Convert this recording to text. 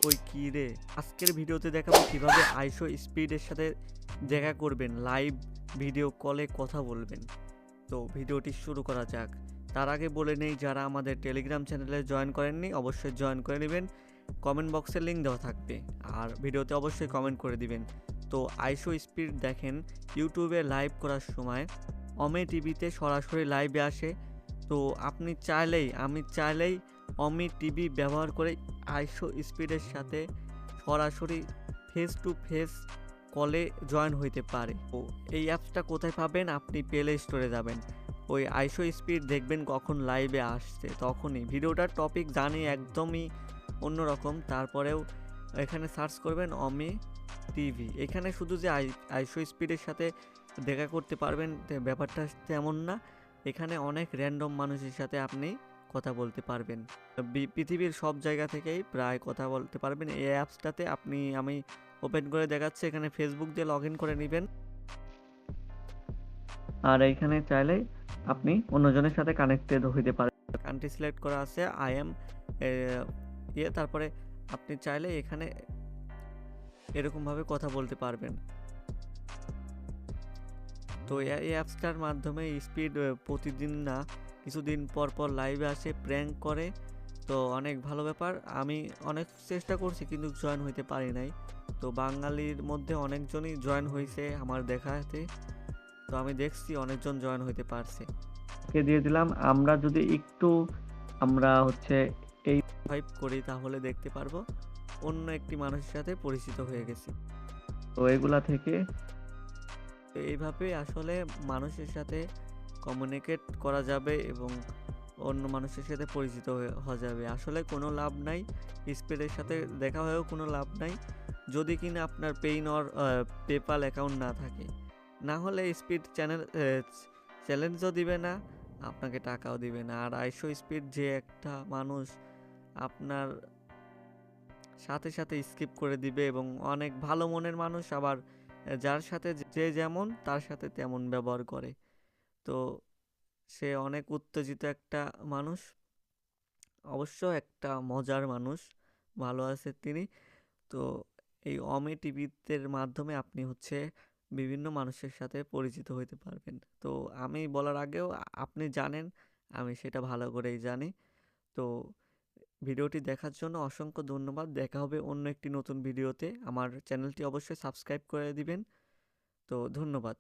ওই কি রে, আজকের ভিডিওতে দেখাবো কিভাবে আইশো স্পিডের সাথে দেখা করবেন, লাইভ ভিডিও কলে কথা বলবেন। তো ভিডিওটি শুরু করা যাক। তার আগে বলে নেই, যারা আমাদের টেলিগ্রাম চ্যানেলে জয়েন করেননি অবশ্যই জয়েন করে নেবেন, কমেন্ট বক্সে লিঙ্ক দেওয়া থাকবে, আর ভিডিওতে অবশ্যই কমেন্ট করে দিবেন। তো আইশো স্পিড দেখেন ইউটিউবে লাইভ করার সময় অমে টিভিতে সরাসরি লাইভে আসে। তো আমি চাইলেই অমি টিভি ব্যবহার করে আইশো স্পিডের সাথে সরাসরি ফেস টু ফেস কলে জয়েন হইতে পারে। তো এই অ্যাপসটা কোথায় পাবেন? আপনি প্লে স্টোরে যাবেন, ওই আইশো স্পিড দেখবেন কখন লাইভে আসছে তখনই। ভিডিওটার টপিক জানি একদমই অন্যরকম, তারপরেও এখানে সার্চ করবেন অমি টিভি। এখানে শুধু যে আইশো স্পিডের সাথে দেখা করতে পারবেন ব্যাপারটা তেমন না, এখানে অনেক র্যান্ডম মানুষের সাথে আপনি কথা বলতে পারবেন। পৃথিবীর সব জায়গা থেকেই প্রায় কথা বলতে পারবেন এই অ্যাপসটাতে। আমি ওপেন করে দেখাচ্ছি, এখানে ফেসবুক দিয়ে লগ ইন করে নেবেন, আর এইখানে চাইলেই আপনি অন্যজনের সাথে কানেক্টেড হইতে পারেন। কান্ট্রি সিলেক্ট করা আছে আই এম তারপরে আপনি চাইলে এখানে এরকমভাবে কথা বলতে পারবেন। তো এই অ্যাপসটার মাধ্যমে স্পিড প্রতিদিন না, কিছুদিন পর পর লাইভে আসে, প্র্যাঙ্ক করে। তো অনেক ভালো ব্যাপার। আমি অনেক চেষ্টা করছি কিন্তু জয়েন হইতে পারি নাই। তো বাঙালির মধ্যে অনেকজনই জয়েন হয়েছে আমার দেখাতে, তো আমি দেখছি অনেকজন জয়েন হইতে পারছে। কে দিয়ে দিলাম। আমরা হচ্ছে এই ফাইভ করি, তাহলে দেখতে পারবো অন্য একটি মানুষের সাথে পরিচিত হয়ে গেছি। তো এগুলা থেকে এইভাবে আসলে মানুষের সাথে কমিউনিকেট করা যাবে এবং অন্য মানুষের সাথে পরিচিত হওয়া যাবে। আসলে কোনো লাভ নাই, স্পিডের সাথে দেখা হয়েও কোনো লাভ নাই যদি কিনা আপনার পেইন অর পেপাল অ্যাকাউন্ট না থাকে। না হলে স্পিড চ্যালেঞ্জও দিবে না, আপনাকে টাকাও দিবে না। আর আইশো স্পিড যে একটা মানুষ আপনার সাথে সাথে স্কিপ করে দিবে, এবং অনেক ভালো মনের মানুষ, আবার যার সাথে যে যেমন তার সাথে তেমন ব্যবহার করে। তো সে অনেক উত্তেজিত একটা মানুষ, অবশ্য একটা মজার মানুষ, ভালো আছে তিনি। তো এই অমে টিভিতে মাধ্যমে আপনি হচ্ছে বিভিন্ন মানুষের সাথে পরিচিত হইতে পারবেন। তো আমি বলার আগেও আপনি জানেন, আমি সেটা ভালো করেই জানি। তো ভিডিওটি দেখার জন্য অসংখ্য ধন্যবাদ। দেখা হবে অন্য একটি নতুন ভিডিওতে। আমার চ্যানেলটি অবশ্যই সাবস্ক্রাইব করে দিবেন। তো ধন্যবাদ।